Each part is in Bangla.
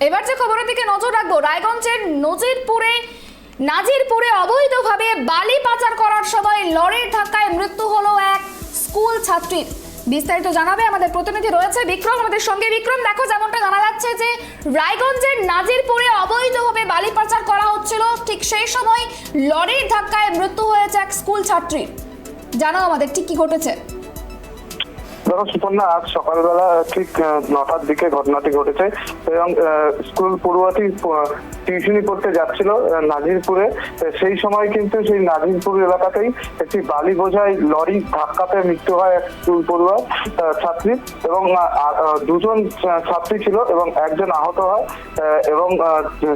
এবার যে খবরের দিকে নজর রাখবো, রায়গঞ্জের নাজিরপুরে অবৈধভাবে বালি পাচার করার সময় লরির ধাক্কায় মৃত্যু হলো এক স্কুল ছাত্রীর। বিস্তারিত জানাবে আমাদের প্রতিনিধি রয়েছে বিক্রম আমাদের সঙ্গে। বিক্রম, দেখো যেমনটা জানা যাচ্ছে যে রায়গঞ্জের নাজিরপুরে অবৈধভাবে বালি পাচার করা হচ্ছিল, ঠিক সেই সময় লরির ধাক্কায় মৃত্যু হয়েছে এক স্কুল ছাত্রীর। জানাও আমাদের ঠিক কি ঘটেছে। দেখো সুপর্ণা, আজ সকালবেলা ঠিক 9টার দিকে ঘটনাটি ঘটেছে এবং স্কুল পড়ুয়াটি টিউশনি করতে যাচ্ছিল নাজিরপুরে। সেই সময় কিন্তু সেই নাজিরপুর এলাকাতেই একটি বালি বোঝাই লরি ধাক্কাতে মৃত্যু হয় এক স্কুল পড়ুয়া ছাত্রী এবং দুজন ছাত্রী ছিল এবং একজন আহত হয় এবং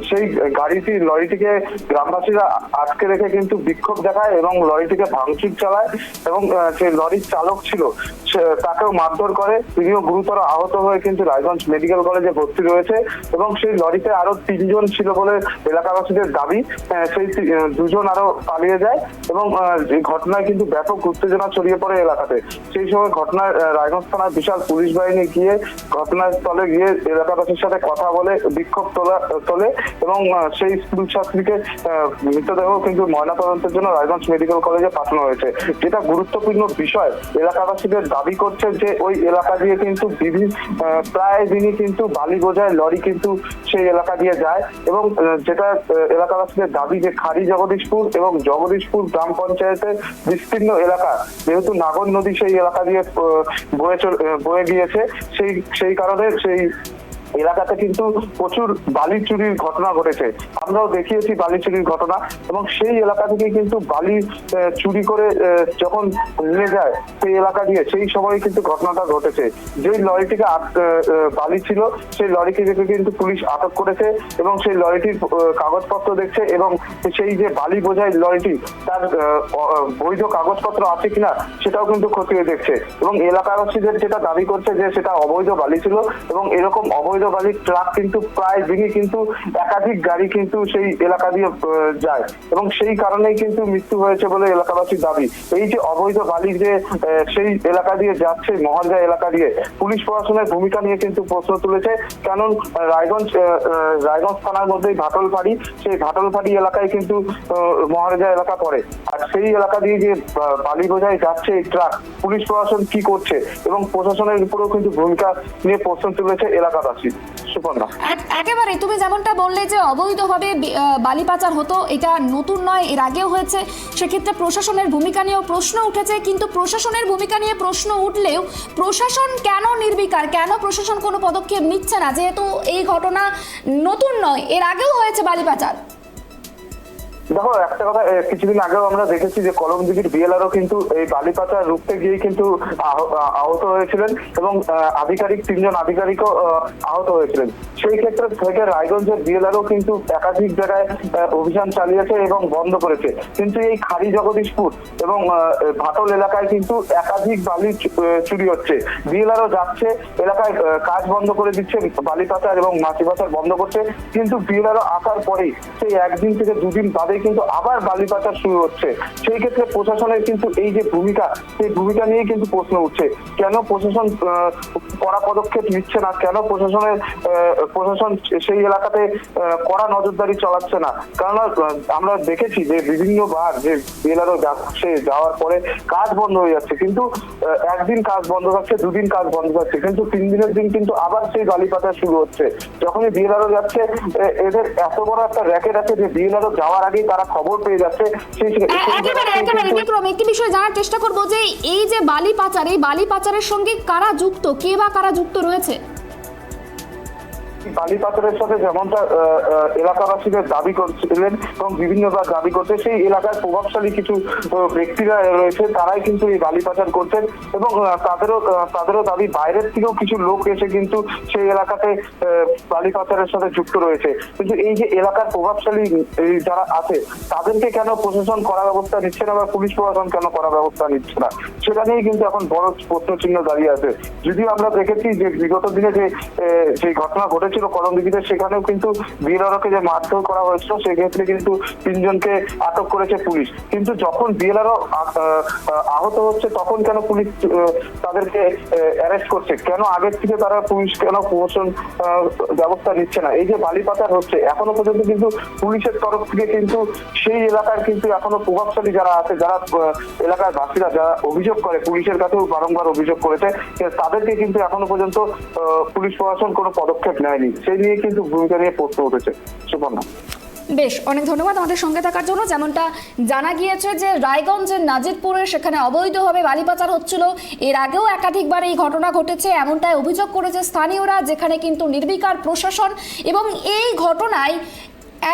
সেই লরিটিকে গ্রামবাসীরা আটকে রেখে কিন্তু বিক্ষোভ দেখায় এবং লরিটিকে ভাঙচুর চালায় এবং যে লরির চালক ছিল তাকেও মারধর করে। তিনিও গুরুতর আহত হয়ে কিন্তু রায়গঞ্জ মেডিকেল কলেজে ভর্তি রয়েছে এবং সেই লরিতে আরো 3 জন ছিল বলে এলাকাবাসীদের দাবি। সেই 2 জন আরো পালিয়ে যায় এবং এই ঘটনায় কিন্তু ব্যাপক উত্তেজনা ছড়িয়ে পড়ে এলাকাতে। সেই সময় ঘটনায় রায়গঞ্জ থানার বিশাল পুলিশ বাহিনী গিয়ে ঘটনাস্থলে গিয়ে এলাকাবাসীর সাথে কথা বলে বিক্ষোভ তোলে এবং সেই স্কুল ছাত্রীকে মৃতদেহ কিন্তু ময়নাতদন্তের জন্য রায়গঞ্জ মেডিকেল কলেজে পাঠানো হয়েছে। যেটা গুরুত্বপূর্ণ বিষয়, এলাকাবাসীদের দাবি করছে যে ওই এলাকা দিয়ে কিন্তু প্রায় দিনই কিন্তু বালি বোঝায় লরি কিন্তু সেই এলাকা দিয়ে যায় এবং যেটা এলাকাবাসীদের দাবি যে খাড়ি জগদীশপুর এবং জগদীশপুর গ্রাম পঞ্চায়েতের বিস্তীর্ণ এলাকা, যেহেতু নাগর নদী সেই এলাকা দিয়ে বয়ে গিয়েছে, সেই কারণে সেই এলাকাতে কিন্তু প্রচুর বালি চুরির ঘটনা ঘটেছে। আমরাও দেখিয়েছি বালি চুরির ঘটনা এবং সেই এলাকা থেকে কিন্তু বালি চুরি করে যখন নিয়ে যায় সেই এলাকা দিয়ে, সেই সময় কিন্তু ঘটনাটা ঘটেছে। যেই লরিটিকে বালি ছিল সেই লরিকে কিন্তু পুলিশ আটক করেছে এবং সেই লরিটির কাগজপত্র দেখছে এবং সেই যে বালি বোঝাই লরিটি তার বৈধ কাগজপত্র আছে কিনা সেটাও কিন্তু খতিয়ে দেখছে এবং এলাকাবাসীদের যেটা দাবি করছে যে সেটা অবৈধ বালি ছিল এবং এরকম অবৈধ বালির ট্রাক কিন্তু প্রায় দিনই কিন্তু একাধিক গাড়ি কিন্তু সেই এলাকা দিয়ে যায় এবং সেই কারণেই কিন্তু মৃত্যু হয়েছে বলে এলাকাবাসীর দাবি। এই যে অবৈধ বালি যে সেই এলাকা দিয়ে যাচ্ছে মহালজা এলাকা দিয়ে, পুলিশ প্রশাসনের ভূমিকা নিয়ে কিন্তু প্রশ্ন তুলেছে। কারণ রায়গঞ্জ থানার মধ্যেই ভাটলফাড়ি, সেই ভাটলফাড়ি এলাকায় কিন্তু মহালজা এলাকা পড়ে। আর সেই এলাকা দিয়ে যে বালি বোঝাই যাচ্ছে এই ট্রাক, পুলিশ প্রশাসন কি করছে এবং প্রশাসনের উপরেও কিন্তু ভূমিকা নিয়ে প্রশ্ন তুলেছে এলাকাবাসী। সুপর্ণা, একেবারে তুমি যেমনটা বললে যে অবৈধভাবে বালি পাচার হতো, এটা নতুন নয়, এর আগেও হয়েছে। সেক্ষেত্রে প্রশাসনের ভূমিকা নিয়েও প্রশ্ন উঠেছে, কিন্তু প্রশাসনের ভূমিকা নিয়ে প্রশ্ন উঠলেও প্রশাসন কেন নির্বিকার, কেন প্রশাসন কোনো পদক্ষেপ নিচ্ছে না, যেহেতু এই ঘটনা নতুন নয়, এর আগেও হয়েছে বালি পাচার। দেখো একটা কথা, কিছুদিন আগেও আমরা দেখেছি যে কলমদিঘির বিএলআরও কিন্তু এই বালি পাচার রুখতে গিয়ে কিন্তু আহত হয়েছিলেন এবং 3 জন আধিকারিকও আহত হয়েছিলেন। সেই ক্ষেত্রে থেকে রায়গঞ্জের বিএলআরও কিন্তু একাধিক জায়গায় অভিযান চালিয়েছে এবং বন্ধ করেছে। কিন্তু এই খাড়ি জগদীশপুর এবং ভাটল এলাকায় কিন্তু একাধিক বালি চুরি হচ্ছে। বিএলআরও যাচ্ছে এলাকায়, কাজ বন্ধ করে দিচ্ছে, বালি পাচার এবং মাছি পাচার বন্ধ করছে, কিন্তু বিএলআরও আসার পরেই সেই 1 দিন থেকে 2 দিন বাদে কিন্তু আবার বালি পাচার শুরু হচ্ছে। সেই ক্ষেত্রে প্রশাসনের কিন্তু এই যে ভূমিকা, সেই ভূমিকা নিয়ে কিন্তু প্রশ্ন উঠছে, কেন প্রশাসন কড়া পদক্ষেপ নিচ্ছে না, কেন প্রশাসন সেই এলাকাতে কড়া নজরদারি চালাচ্ছে না। কারণ আমরা দেখেছি যে বিভিন্নবার যে বিএলআরও যাচ্ছে, যাওয়ার পরে কাজ বন্ধ হয়ে যাচ্ছে, কিন্তু 1 দিন কাজ বন্ধ থাকছে, 2 দিন কাজ বন্ধ থাকছে, কিন্তু 3 দিনের দিন কিন্তু আবার সেই বালি পাচার শুরু হচ্ছে। যখনই বিএলআরও যাচ্ছে, এদের এত বড় একটা র্যাকেট আছে যে বিএলআরও যাওয়ার আগে তারা খবর পেয়ে যাচ্ছে। একেবারে বিক্রম, একটি বিষয় জানার চেষ্টা করবো যে এই যে বালি পাচার, এই বালি পাচারের সঙ্গে কারা যুক্ত, কে বা কারা যুক্ত রয়েছে? বালি পাচারের সাথে যেমনটা এলাকাবাসীদের দাবি করছিলেন এবং বিভিন্নবার দাবি করছে, সেই এলাকার প্রভাবশালী কিছু ব্যক্তিরা রয়েছে, তারাই কিন্তু এই বালি পাচার করছেন এবং তাদেরও দাবি বাইরের থেকেও কিছু লোক এসে কিন্তু সেই এলাকাতে বালি পাচারের সাথে যুক্ত রয়েছে। কিন্তু এই যে এলাকার প্রভাবশালী যারা আছে তাদেরকে কেন প্রশাসন কড়া ব্যবস্থা নিচ্ছে না বা পুলিশ প্রশাসন কেন কড়া ব্যবস্থা নিচ্ছে না, সেটা নিয়েই কিন্তু এখন বড় প্রশ্ন চিহ্ন দাঁড়িয়ে আছে। যদিও আমরা দেখেছি যে বিগত দিনে যে ঘটনা ঘটেছে হয়েছিল করমদিঘিতে, সেখানেও কিন্তু বিএলআরওকে যে মারধর করা হয়েছিল সেক্ষেত্রে কিন্তু 3 জনকে আটক করেছে পুলিশ। কিন্তু যখন বিএলআরও আহত হচ্ছে তখন কেন পুলিশ তাদেরকে অ্যারেস্ট করছে? কেন আগের থেকে তারা পুলিশ কেন প্রমোশন ব্যবস্থা নিচ্ছে না? এই যে বালি পাচার হচ্ছে এখনো পর্যন্ত কিন্তু পুলিশের তরফ থেকে কিন্তু সেই এলাকার কিন্তু এখনো প্রভাবশালী যারা আছে, যারা এলাকার বাসীরা যারা অভিযোগ করে, পুলিশের কাছেও বারংবার অভিযোগ করেছে, তাদেরকে কিন্তু এখনো পর্যন্ত পুলিশ প্রশাসন কোনো পদক্ষেপ নেয়নি। সেই নিয়ে কিন্তু ভূমিকা নিয়ে প্রশ্ন উঠেছে। সুপর্ণা, বেশ, অনেক ধন্যবাদ আমাদের সঙ্গে থাকার জন্য। যেমনটা জানা গিয়েছে যে রায়গঞ্জের নাজিরপুরে সেখানে অবৈধভাবে বালি পাচার হচ্ছিল, এর আগেও একাধিকবার এই ঘটনা ঘটেছে এমনটাই অভিযোগ করেছে স্থানীয়রা, যেখানে কিন্তু নির্বিকার প্রশাসন। এবং এই ঘটনায়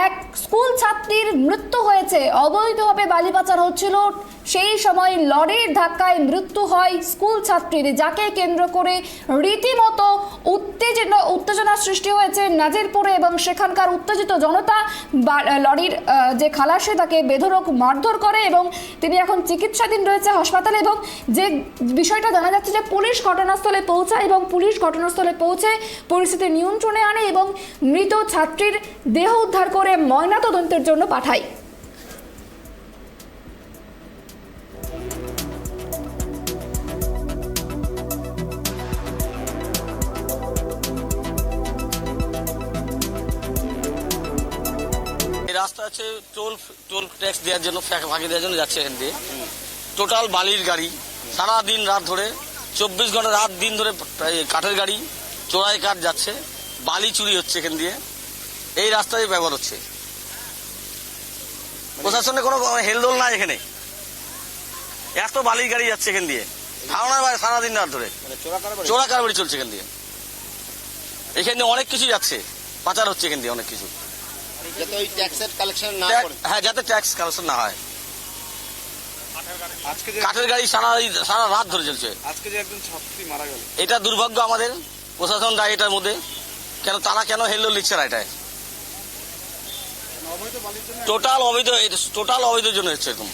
এক স্কুল ছাত্রীর মৃত্যু হয়েছে। অবৈধভাবে বালি পাচার হচ্ছিল, সেই সময় লরির ধাক্কায় মৃত্যু হয় স্কুল ছাত্রীর, যাকে কেন্দ্র করে রীতিমতো উত্তেজনা সৃষ্টি হয়েছে নাজিরপুরে। এবং সেখানকার উত্তেজিত জনতা লরির যে খালাসি তাকে বেধড়ক মারধর করে এবং তিনি এখন চিকিৎসাধীন রয়েছে হাসপাতালে। এবং যে বিষয়টা জানা যাচ্ছে যে পুলিশ ঘটনাস্থলে পৌঁছায় এবং পুলিশ ঘটনাস্থলে পৌঁছে পরিস্থিতি নিয়ন্ত্রণে আনে এবং মৃত ছাত্রীর দেহ উদ্ধার করে ময়নাতদন্তের জন্য পাঠায়। রাস্তা আছে টোল ট্যাক্স দেওয়ার জন্য, ফাঁকি দেওয়ার জন্য যাচ্ছে এখান দিয়ে। টোটাল বালির গাড়ি সারা দিন রাত ধরে 24 ঘন্টা রাত দিন ধরে কাঠের গাড়ি চোরাই কাঠ যাচ্ছে, বালি চুরি হচ্ছে এখান দিয়ে, এই রাস্তায় ব্যবহার হচ্ছে। প্রশাসনের কোনো হেলদোল নাই এখানে, এত বালির গাড়ি যাচ্ছে এখান দিয়ে ধারণার বাইরে সারাদিন রাত ধরে চোরা কারবারি চলছে এখান দিয়ে। এখানে অনেক কিছু যাচ্ছে, পাচার হচ্ছে এখান দিয়ে অনেক কিছু। হ্যাঁ, যাতে ট্যাক্স কালেকশন না হয়। কাঠের গাড়ি সারা রাত ধরে চলছে। আজকে যে একজন ছাত্রী মারা গেল, এটা দুর্ভাগ্য আমাদের, প্রশাসন দায়ী এটার মধ্যে। কেন তারা কেন হেলদোল নিচ্ছে না? এটাই টোটাল অবৈধ জন্য হচ্ছে এরকম।